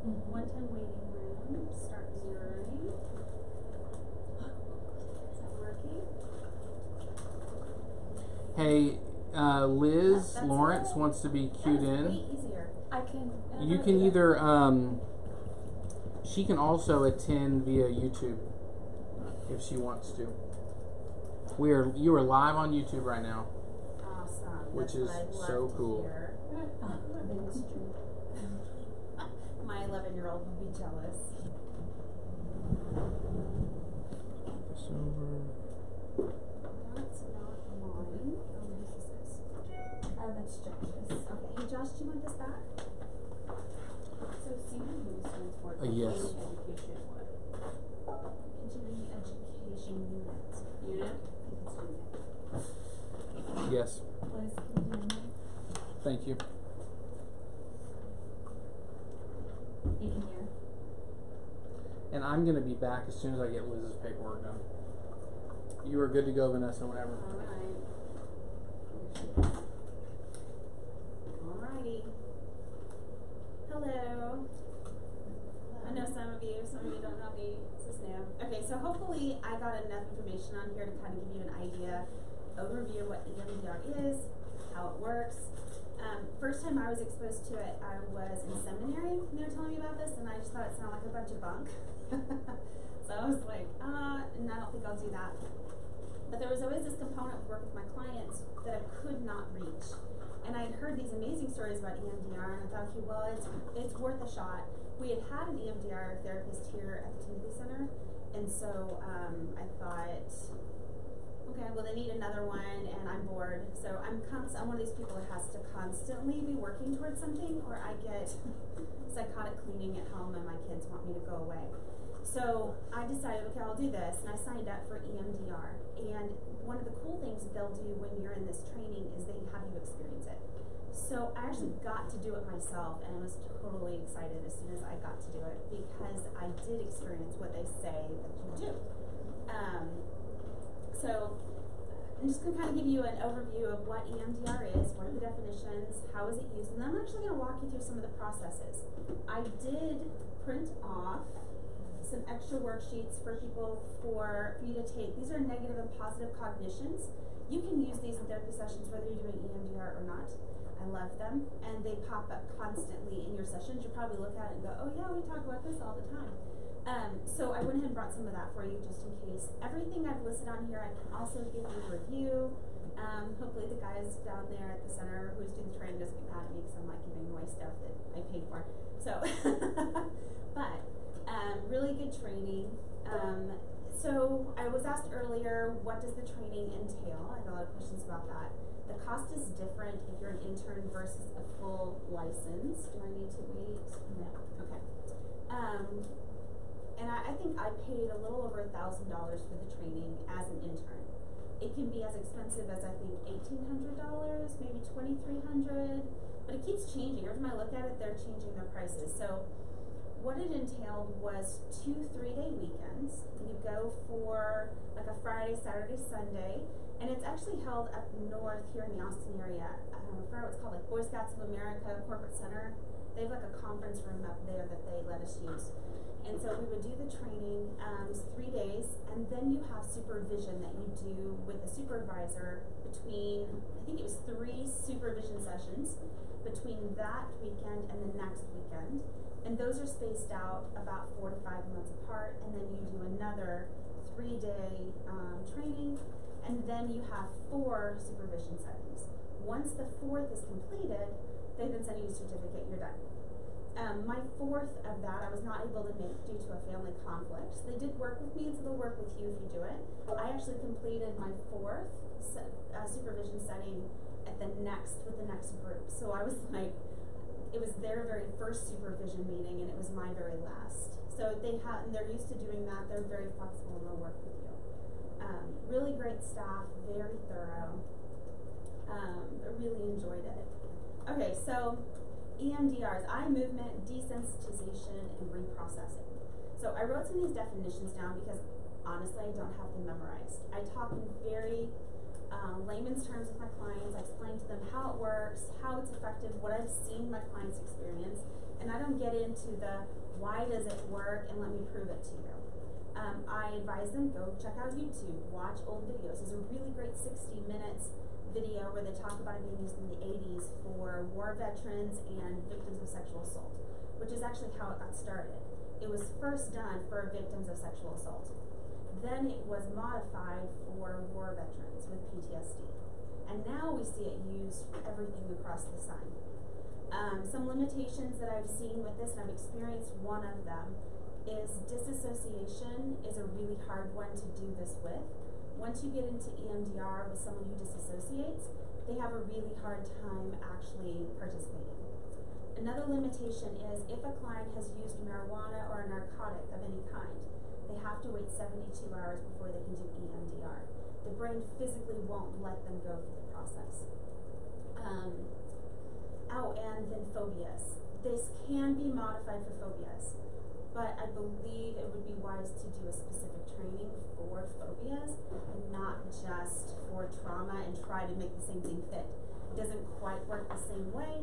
110 waiting room. Start zeroing. Is that working? Hey, Liz That's Lawrence it. wants to be cued That is in. way easier. I can. You can either, she can also attend via YouTube if she wants to. You are live on YouTube right now. Awesome. Which is so cool. My 11-year-old will be jealous. This over. That's not mine. Oh, whose is this? That's Josh's. Okay. Hey, Josh, do you want this back? So CEU stands for Yes. Education what? Continuing Education Unit. Unit? I think it's unit. Yes. Liz, can you hear me? Thank you. You can hear. And I'm going to be back as soon as I get Liz's paperwork done. You are good to go, Vanessa, whenever. Alrighty. Hello. I know some of you don't know me. This is new. Okay, so hopefully I got enough information on here to kind of give you an idea, overview of what EMDR is, how it works. First time I was exposed to it, I was in seminary, and they were telling me about this, and I just thought it sounded like a bunch of bunk. So I was like, and I don't think I'll do that. But there was always this component of work with my clients that I could not reach. And I had heard these amazing stories about EMDR, and I thought, okay, well, it's worth a shot. We had an EMDR therapist here at the Timothy Center, and so I thought, okay, well, they need another one, and I'm bored. So I'm one of these people that has to constantly be working towards something, or I get psychotic cleaning at home, and my kids want me to go away. So I decided, okay, I'll do this, and I signed up for EMDR. And one of the cool things that they'll do when you're in this training is they have you experience it. So I actually got to do it myself, and I was totally excited as soon as I got to do it, because I did experience what they say that you do. So I'm just going to kind of give you an overview of what EMDR is, what are the definitions, how is it used, and then I'm actually going to walk you through some of the processes. I did print off some extra worksheets for people for you to take. These are negative and positive cognitions. You can use these in therapy sessions whether you're doing EMDR or not. I love them, and they pop up constantly in your sessions. You'll probably look at it and go, oh yeah, we talk about this all the time. So I went ahead and brought some of that for you just in case. Everything I've listed on here, I can also give you a review. Hopefully the guys down there at the center who's doing the training doesn't get mad at me because I'm like giving away stuff that I paid for. So, but really good training. So I was asked earlier, what does the training entail? I had a lot of questions about that. The cost is different if you're an intern versus a full license. Do I need to wait? No. Okay. And I think I paid a little over $1,000 for the training as an intern. It can be as expensive as I think $1,800, maybe $2,300, but it keeps changing. Every time I look at it, they're changing their prices. So what it entailed was 2 3-day weekends. You go for like a Friday, Saturday, Sunday, and it's actually held up north here in the Austin area. I forgot what it's called, like Boy Scouts of America Corporate Center. They have like a conference room up there that they let us use. And so we would do the training, 3 days, and then you have supervision that you do with a supervisor between, I think it was 3 supervision sessions between that weekend and the next weekend. And those are spaced out about 4 to 5 months apart, and then you do another 3-day training, and then you have 4 supervision settings. Once the 4th is completed, they then send you a certificate, you're done. My 4th of that I was not able to make due to a family conflict. So they did work with me, and so they'll work with you if you do it. I actually completed my 4th supervision setting with the next group. So I was like, it was their very first supervision meeting, and it was my very last. So and they're used to doing that. They're very flexible, and they'll work with you. Really great staff, very thorough. I really enjoyed it. Okay, so EMDRs, eye movement, desensitization, and reprocessing. So I wrote some of these definitions down because honestly I don't have them memorized. I talk in very layman's terms with my clients. I explain to them how it works, how it's effective, what I've seen my clients experience, and I them get into the why does it work and let me prove it to you. I advise them, go check out YouTube, watch old videos. There's a really great 60 minutes video where they talk about it being used in the 80s for war veterans and victims of sexual assault, which is actually how it got started. It was first done for victims of sexual assault. Then it was modified for war veterans with PTSD. And now we see it used for everything across the sun. Some limitations that I've seen with this, and I've experienced one of them, is disassociation is a really hard one to do this with. Once you get into EMDR with someone who disassociates, they have a really hard time actually participating. Another limitation is if a client has used marijuana or a narcotic of any kind, they have to wait 72 hours before they can do EMDR. The brain physically won't let them go through the process. And then phobias. This can be modified for phobias, but I believe it would be wise to do a specific training for phobias and not just for trauma and try to make the same thing fit. It doesn't quite work the same way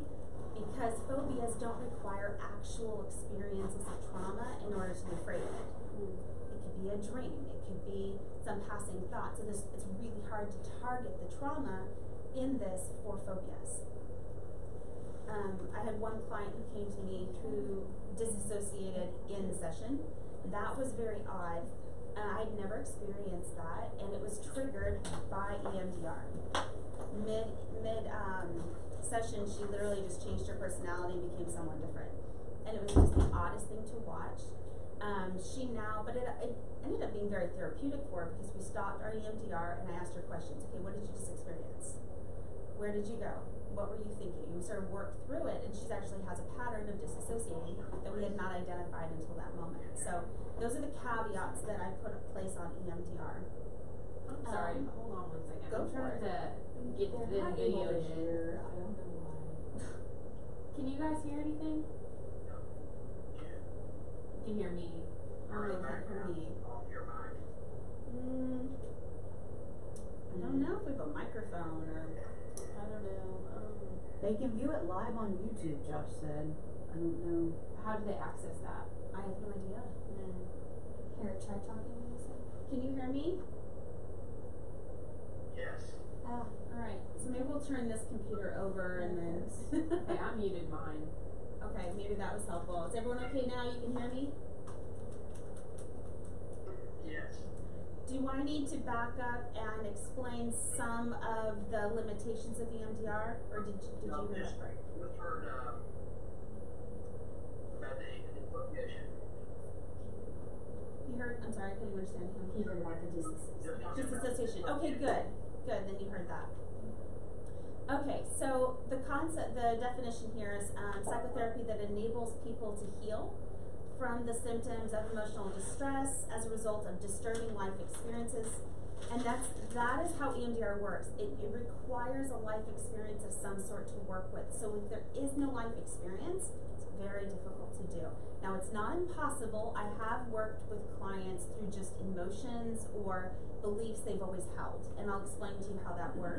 because phobias don't require actual experiences of trauma in order to be afraid of it. It could be a dream, it could be some passing thoughts, and it's really hard to target the trauma in this for phobias. I had one client who came to me who disassociated in the session. That was very odd. I'd never experienced that, and it was triggered by EMDR. Mid session, she literally just changed her personality and became someone different, and it was just the oddest thing to watch. But it ended up being very therapeutic for her because we stopped our EMDR and I asked her questions. Okay, what did you just experience? Where did you go? What were you thinking? And we sort of worked through it, and she actually has a pattern of disassociating that we had not identified until that moment. So those are the caveats that I put in place on EMDR. I'm sorry, hold on one second. Go I'm for trying it. to get the video to share. I don't know why. Can you guys hear anything? You can hear me. Oh, they can't hear me. I don't know if we have a microphone or I don't know. They can view it live on YouTube, Josh said. I don't know. How do they access that? I have no idea. Here, try talking to me. Can you hear me? Yes. Ah, Alright, so maybe we'll turn this computer over and then Okay, I muted mine. okay, maybe that was helpful. Is everyone okay now? You can hear me? Yes. Do I need to back up and explain some of the limitations of EMDR, or did you hear Just that? with her, about the information. You heard? I'm sorry, I couldn't understand him. he heard about the disassociation. Disassociation. Okay, good. Good, then you heard that. Okay, so the concept, the definition here is psychotherapy that enables people to heal from the symptoms of emotional distress as a result of disturbing life experiences. And that is how EMDR works. It requires a life experience of some sort to work with. So if there is no life experience, it's very difficult to do. Now, it's not impossible. I have worked with clients through just emotions or beliefs they've always held, and I'll explain to you how that works.